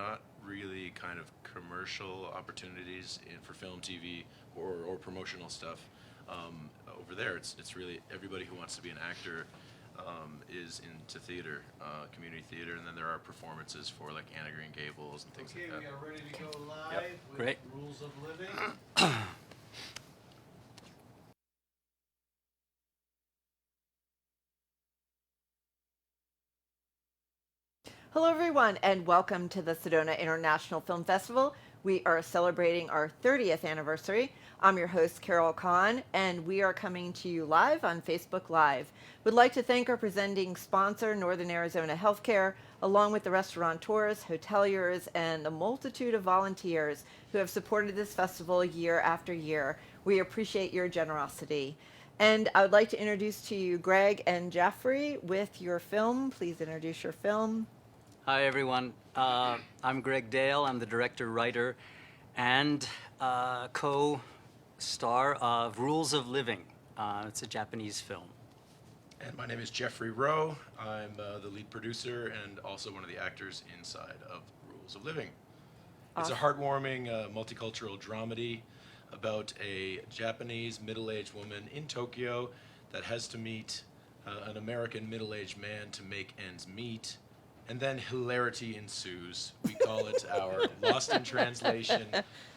not really kind of commercial opportunities for film, TV, or promotional stuff. Over there, it's really everybody who wants to be an actor is into theater, community theater, and then there are performances for like Anna Green Gables and things like that. Okay, we are ready to go live Yep. with Great. Rules of Living. Hello, everyone, and welcome to the Sedona International Film Festival. We are celebrating our 30th anniversary. I'm your host, Carol Kahn, and we are coming to you live on Facebook Live. We'd like to thank our presenting sponsor, Northern Arizona Healthcare, along with the restaurateurs, hoteliers, and the multitude of volunteers who have supported this festival year after year. We appreciate your generosity. And I would like to introduce to you Greg and Jeffrey with your film. Please introduce your film. Hi, everyone. I'm Greg Dale. I'm the director, writer, and co-star of Rules of Living. It's a Japanese film. And my name is Jeffrey Rowe. I'm the lead producer and also one of the actors inside of Rules of Living. It's a heartwarming multicultural dramedy about a Japanese middle-aged woman in Tokyo that has to meet an American middle-aged man to make ends meet. And then hilarity ensues. We call it our Lost in Translation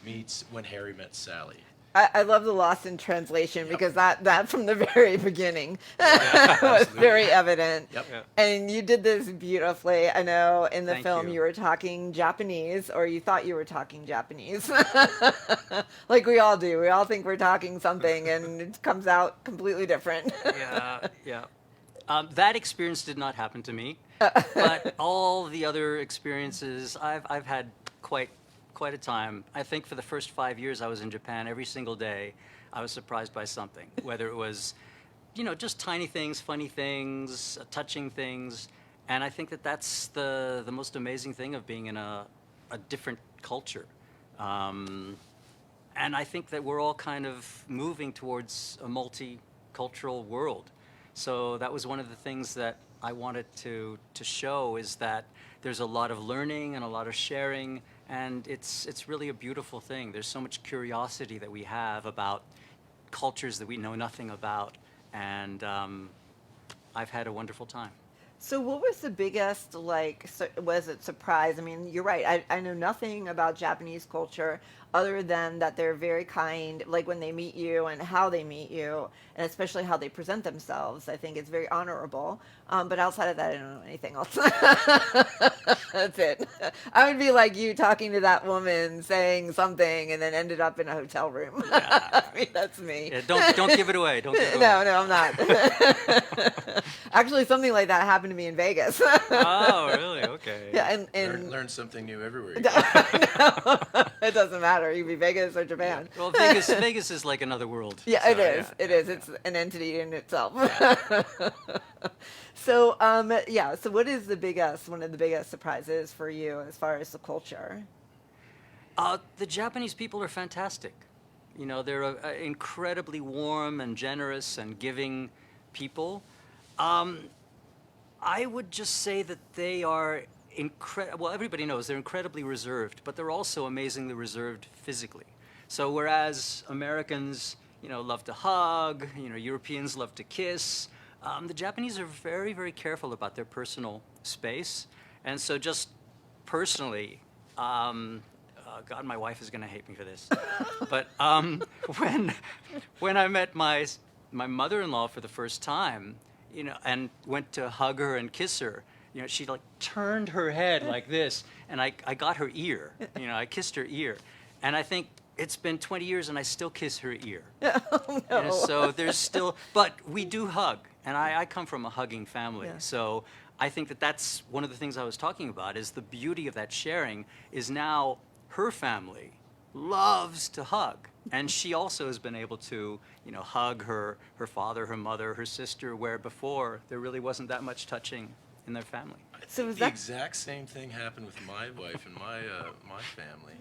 meets When Harry Met Sally. I love the Lost in Translation because that from the very beginning Yeah, was absolutely. very evident. Yep. Yeah. And you did this beautifully. I know in the Thank film you. you were talking Japanese, or you thought you were talking Japanese. Like we all do. We all think we're talking something and it comes out completely different. Yeah. That experience did not happen to me, but all the other experiences, I've had quite a time. I think for the first 5 years I was in Japan, every single day I was surprised by something, whether it was, just tiny things, funny things, touching things. And I think that that's the most amazing thing of being in a different culture. And I think that we're all kind of moving towards a multicultural world. So that was one of the things that I wanted to show, is that there's a lot of learning and a lot of sharing, and it's really a beautiful thing. There's so much curiosity that we have about cultures that we know nothing about, and I've had a wonderful time. So what was the biggest, was it surprise? I mean, you're right. I know nothing about Japanese culture other than that they're very kind, like when they meet you and how they meet you, and especially how they present themselves. I think it's very honorable. But outside of that, I don't know anything else. That's it. I would be like you talking to that woman, saying something, and then ended up in a hotel room. Yeah. I mean, that's me. Yeah, don't give it away. Don't give it away. No, I'm not. Actually, something like that happened to me in Vegas. Oh, really? Okay. Yeah, and Learn something new everywhere you go. no, it doesn't matter. You can be Vegas or Japan. Well, Vegas is like another world. Yeah, So, it is. yeah, It yeah, is. yeah. It's an entity in itself. So, so what is one of the biggest surprises for you as far as the culture? The Japanese people are fantastic. They're incredibly warm and generous and giving people. I would just say that they are well, everybody knows they're incredibly reserved, but they're also amazingly reserved physically. So whereas Americans, love to hug, Europeans love to kiss, the Japanese are very, very careful about their personal space. And so just personally, God, my wife is going to hate me for this. But when I met my mother-in-law for the first time, and went to hug her and kiss her, she turned her head like this, and I got her ear. I kissed her ear, and I think it's been 20 years, and I still kiss her ear. Oh, no. So there's still, but we do hug, and I come from a hugging family, Yeah. so I think that that's one of the things I was talking about, is the beauty of that sharing is now her family loves to hug. And she also has been able to, hug her father, her mother, her sister, where before there really wasn't that much touching in their family. I So think is the that- exact same thing happened with my wife and my family.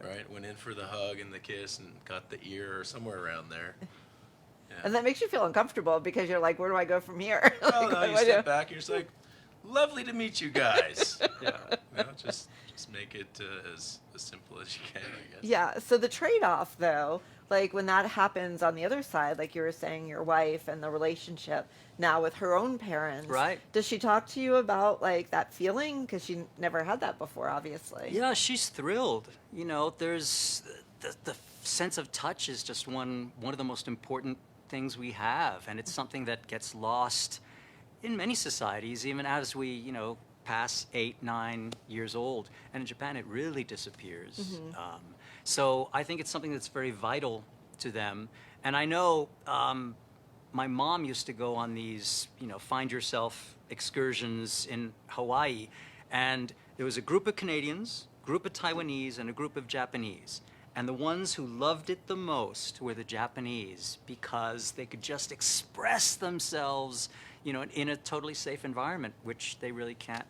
Right? Went in for the hug and the kiss and got the ear or somewhere around there. Yeah. And that makes you feel uncomfortable because you're like, where do I go from here? Oh, Like, no, what you do I step do? back, you're just like, lovely to meet you guys. Yeah. Just just make it as simple as you can, I guess. Yeah. So the trade-off, though, like when that happens on the other side, like you were saying, your wife and the relationship now with her own parents. Right. Does she talk to you about like that feeling? Because she never had that before, obviously. Yeah, she's thrilled. You know, there's the sense of touch is just one of the most important things we have, and it's something that gets lost in many societies, even as we, pass 8, 9 years old. And in Japan, it really disappears. So I think it's something that's very vital to them. And I know my mom used to go on these, find yourself excursions in Hawaii. And there was a group of Canadians, group of Taiwanese, and a group of Japanese. And the ones who loved it the most were the Japanese because they could just express themselves, in a totally safe environment, which they really can't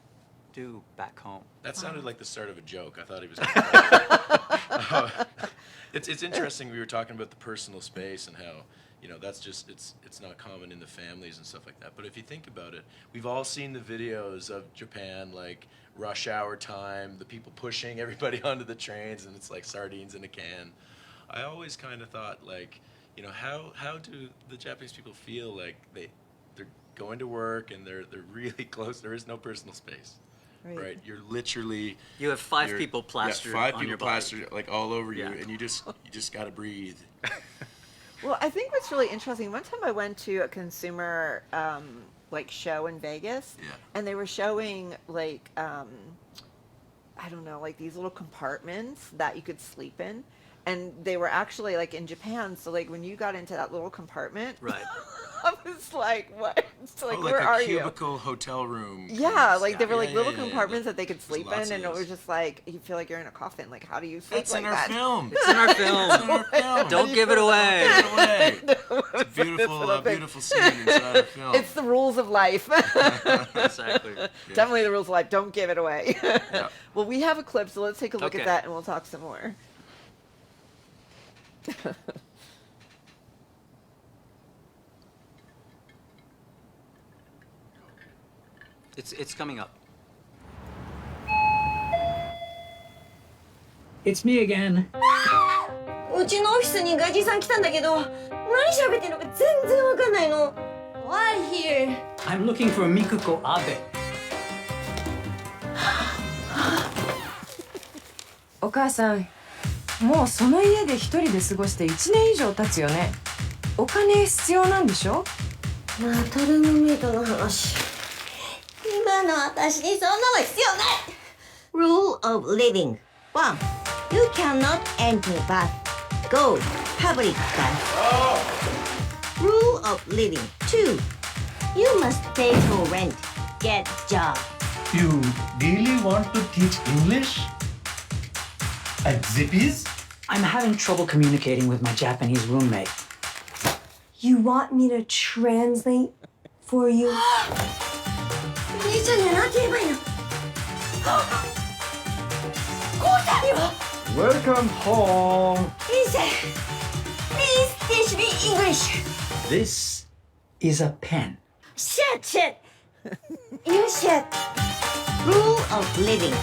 do back home. That sounded like the start of a joke. I thought he was gonna it's interesting, we were talking about the personal space and how, that's just, it's not common in the families and stuff like that. But if you think about it, we've all seen the videos of Japan, like rush hour time, the people pushing everybody onto the trains, and it's like sardines in a can. I always kind of thought, like, how do the Japanese people feel like they're going to work and they're really close? There is no personal space. Right, you're literally. You have five people plastered five on people your body. plastered like all over you, Yeah. and you just gotta breathe. Well, I think what's really interesting, one time I went to a consumer like show in Vegas, Yeah. and they were showing like I don't know, like these little compartments that you could sleep in, and they were actually like in Japan. So like when you got into that little compartment, Right. I was like, what? It's like, like where a are you? cubicle hotel room. Yeah, like they were like Yeah, little yeah, yeah. compartments that they could There's sleep lots in, of and it was those. just like you feel like you're in a coffin. Like, how do you sleep That's like in our that? film. It's in our film. It's in our film. Don't give it away. Give it away. It's a That's beautiful, what I think. beautiful scene inside our film. It's the rules of life. Exactly. Definitely the rules of life. Don't give it away. Yeah. Well, we have a clip, so let's take a look Okay. at that, and we'll talk some more. It's coming up. It's me again. うちのオフィスに外人さん来たんだけど、何喋ってんのか全然わかんないの。Why here? I'm looking for Mikuko Abe. お母さん、もうその家で一人で過ごして1年以上経つよね。お金必要なんでしょ？またルームメイトの話。今の私にそんなの必要ない。Rule of living. 1. You cannot enter bath. Go public bath. Rule of living. 2. You must pay for rent. Get job. You really want to teach English? At Zippy's? I'm having trouble communicating with my Japanese roommate. You want me to translate for you? 兄ちゃんには何て言えばいいの？こうちゃんには Welcome home. Listen, please teach me English. This is a pen. Shit. You shit. Rule of living.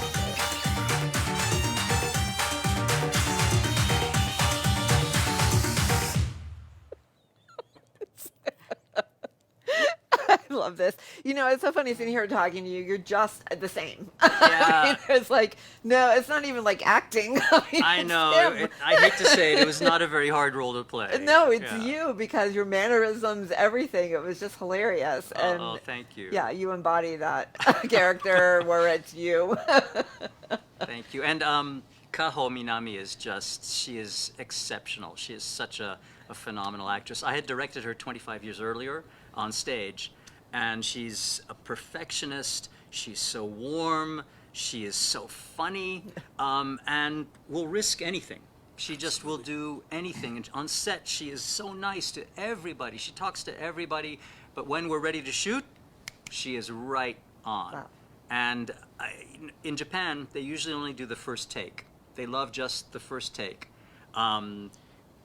I love this. It's so funny sitting here talking to you. You're just the same. Yeah. It's like, no, it's not even like acting. I it's know. him. I hate to say it. It was not a very hard role to play. No, it's Yeah. you, because your mannerisms, everything. It was just hilarious. And Oh, thank you. yeah, you embody that character where it's you. Thank you. And Kaho Minami she is exceptional. She is such a phenomenal actress. I had directed her 25 years earlier on stage, and she's a perfectionist. She's so warm. She is so funny, and will risk anything. She just will do anything. And on set, she is so nice to everybody. She talks to everybody. But when we're ready to shoot, she is right on. Wow. And in Japan, they usually only do the first take. They love just the first take.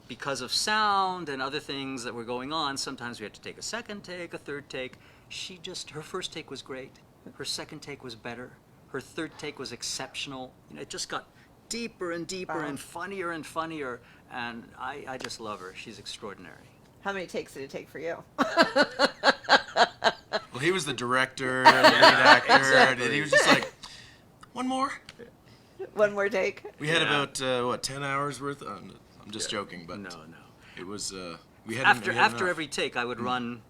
Because of sound and other things that were going on, sometimes we had to take a second take, a third take. Her first take was great. Her second take was better. Her third take was exceptional. You know, it just got deeper and deeper Wow. and funnier, and I just love her. She's extraordinary. How many takes did it take for you? Well, he was the director and the lead actor, Exactly. and he was just like, one more. One more take? We had Yeah. about 10 hours worth. I'm just joking, but No. it was. We had After enough. every take, I would run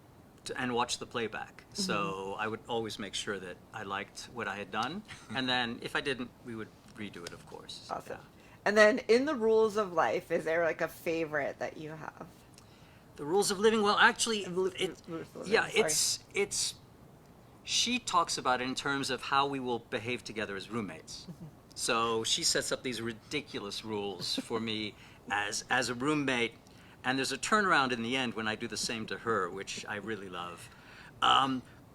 and watch the playback. So I would always make sure that I liked what I had done, and then if I didn't, we would redo it, of course. Awesome. Yeah. And then in the rules of life, is there like a favorite that you have? The rules of living. Well, actually, Rules of living, yeah, sorry. it's. She talks about it in terms of how we will behave together as roommates. So she sets up these ridiculous rules for me as a roommate, and there's a turnaround in the end when I do the same to her, which I really love.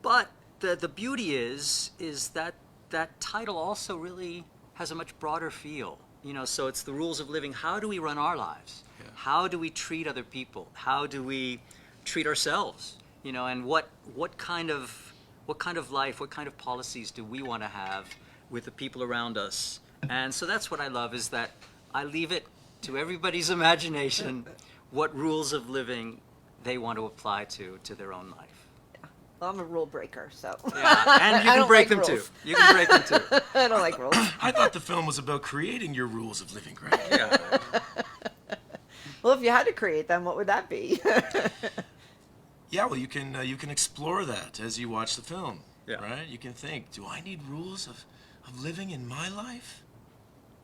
But the beauty is that that title also really has a much broader feel. You know, so it's the rules of living. How do we run our lives? Yeah. How do we treat other people? How do we treat ourselves? You know, and what kind of life, what kind of policies do we want to have with the people around us? And so that's what I love, is that I leave it to everybody's imagination what rules of living they want to apply to their own life. Well, I'm a rule breaker, so. Yeah, and you I can don't break like them too. rules. You can break them too. I don't like rules. I thought the film was about creating your rules of living, Greg. Yeah. Well, if you had to create them, what would that be? Yeah, well, you can explore that as you watch the film. Yeah. Right? You can think, do I need rules of living in my life?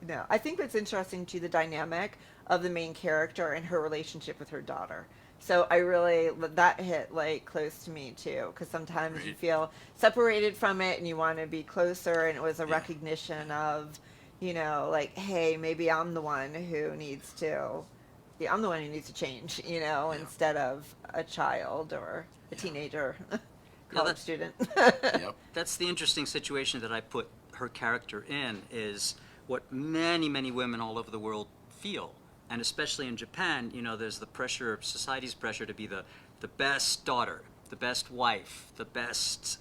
No, I think what's interesting too, the dynamic of the main character and her relationship with her daughter. So I really, that hit like close to me too, because sometimes you Right. feel separated from it and you want to be closer, and it was a Yeah. recognition of, you know, like, hey, maybe I'm the one who needs to, I'm the one who needs to change, you know, Yeah. instead of a child or a teenager, college that's- student. Yep. That's the interesting situation that I put her character in, is what many, many women all over the world feel. And especially in Japan, you know, there's the pressure, society's pressure to be the best daughter, the best wife, the best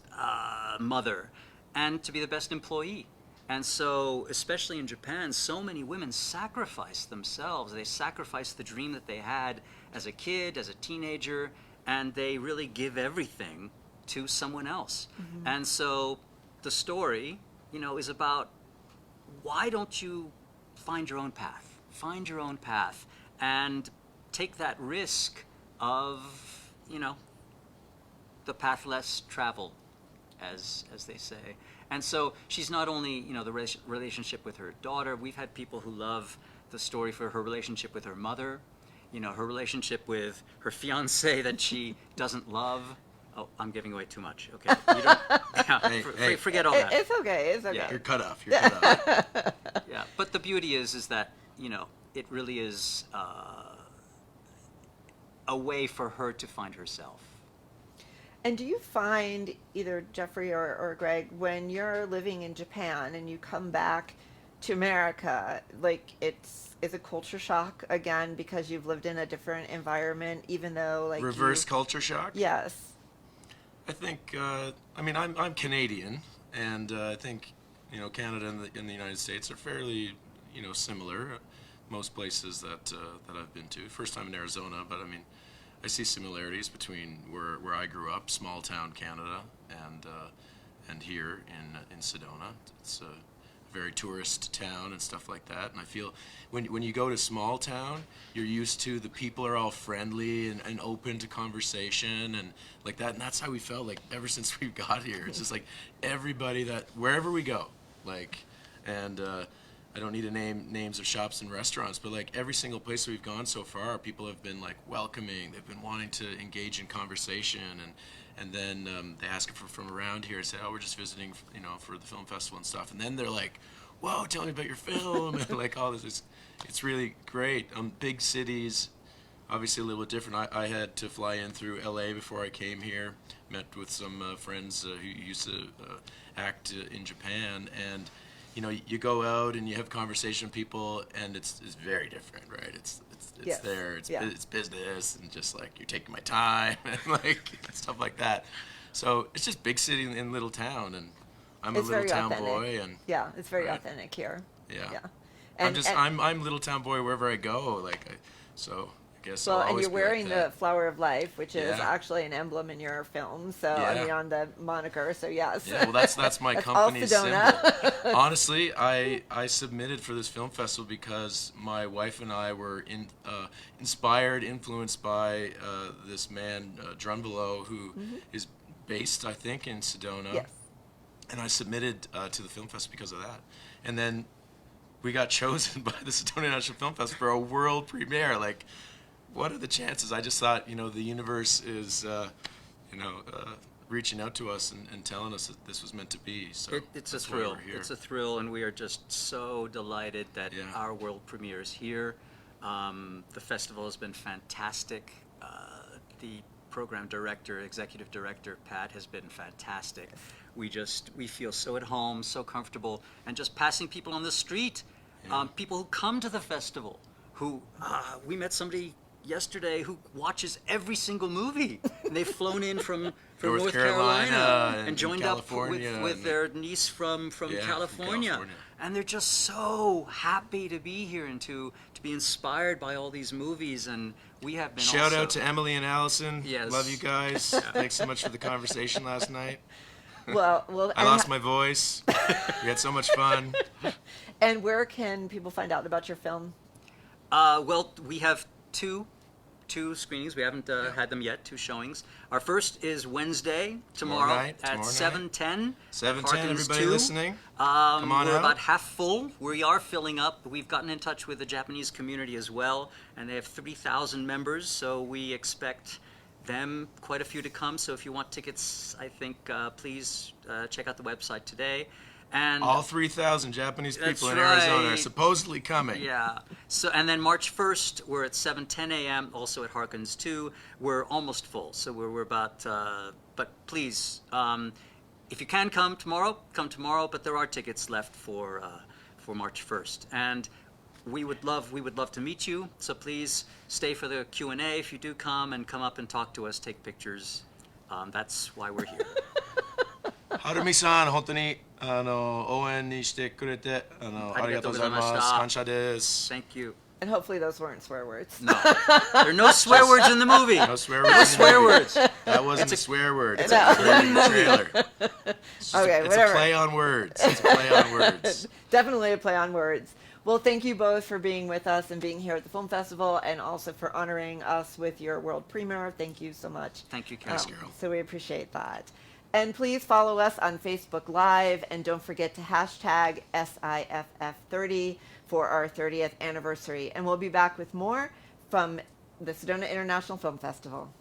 mother, and to be the best employee. And so, especially in Japan, so many women sacrifice themselves. They sacrifice the dream that they had as a kid, as a teenager, and they really give everything to someone else. And so the story, you know, is about, why don't you find your own path? Find your own path and take that risk of, you know, the path less traveled, as they say. And so she's not only, you know, the relationship with her daughter. We've had people who love the story for her relationship with her mother, you know, her relationship with her fiancé that she doesn't love. Oh, I'm giving away too much. Okay, you don't, yeah, Hey. forget all that. It's okay. It's okay. Yeah. You're cut off. You're cut off. Yeah, but the beauty is that, you know, it really is a way for her to find herself. And do you find, either Jeffrey or Greg, when you're living in Japan and you come back to America, like is a culture shock again because you've lived in a different environment, even though like Reverse culture shock? Yes. I think, I mean, I'm Canadian, and I think, you know, Canada and the United States are fairly, you know, similar. Most places that I've been to. First time in Arizona, but I mean, I see similarities between where I grew up, small town Canada, and here in Sedona. It's a very tourist town and stuff like that. And I feel when you go to small town, you're used to the people are all friendly and open to conversation and like that. And that's how we felt like ever since we got here. It's just like everybody that wherever we go, like, and I don't need to name names of shops and restaurants, but like every single place we've gone so far, people have been like welcoming. They've been wanting to engage in conversation, and then they ask if we're from around here and say, oh, we're just visiting, you know, for the film festival and stuff. And then they're like, whoa, tell me about your film, and like all this. It's really great. Big cities, obviously a little bit different. I had to fly in through LA before I came here. Met with some friends who used to act in Japan, and you know, you go out and you have conversation with people, and it's very different, right? It's Yes. there, it's Yeah. it's business, and just like you're taking my time, and like stuff like that. So it's just big city in little town, and I'm a It's little very town authentic. boy, and Yeah, it's very Right. authentic here. yeah, Yeah. I'm little town boy wherever I go. So I guess Well, I'll and always you're be like wearing the that. Flower of Life, which is Yeah. actually an emblem in your film. So I Yeah. mean, on the moniker. So yes. Yeah, well, that's my That's all company's symbol. Sedona. Honestly, I submitted for this film festival because my wife and I were inspired, influenced by this man Drunvalo, who is based, I think, in Sedona. Yes. And I submitted to the film festival because of that. And then we got chosen by the Sedona National Film Festival for a world premiere. Like, what are the chances? I just thought, the universe is, reaching out to us and telling us that this was meant to be. So It's a that's why thrill. we're here. It's a thrill, and we are just so delighted that Yeah. our world premiere is here. The festival has been fantastic. The program director, executive director, Pat, has been fantastic. We feel so at home, so comfortable, and just passing people on the street, people who come to the festival, we met somebody yesterday who watches every single movie. And they've flown in from North North Carolina Carolina and joined California up with and- their niece from Yeah, from California. California. And they're just so happy to be here and to be inspired by all these movies. And we have been Shout also, out to Emily and Allison. Yes. Love you guys. Thanks so much for the conversation last night. Well, I lost my voice. We had so much fun. And where can people find out about your film? Well, we have two screenings. We haven't had them yet. 2 showings. Our first is Wednesday tomorrow night, at tomorrow 7:10. 7:10, Harkins everybody 2. listening? Come on We're out. about half full. We are filling up. We've gotten in touch with the Japanese community as well, and they have 3,000 members. So we expect them, quite a few, to come. So if you want tickets, I think please check out the website today. And All 3,000 Japanese That's people in Arizona are right. supposedly coming. yeah. So and then March 1st, we're at 7:10 a.m. Also at Harkins 2. We're almost full. So we're about. But please, if you can come tomorrow, come tomorrow. But there are tickets left for March 1st, and we would love to meet you. So please stay for the Q&A if you do come, and come up and talk to us, take pictures. That's why we're here. はるみさん、本当に応援にしてくれてありがとうございます。感謝です。 Thank you. And hopefully those weren't swear words. No, there are no swear words in the movie. No swear words. No swear words. That wasn't a swear word. It's No. a trailer. It's Okay, it's whatever. a play on words. It's a play on words. Definitely a play on words. Well, thank you both for being with us and being here at the film festival, and also for honoring us with your world premiere. Thank you so much. Thank you, Carol. Carol. So we appreciate that. And please follow us on Facebook Live, and don't forget to hashtag SIFF30 for our 30th anniversary. And we'll be back with more from the Sedona International Film Festival.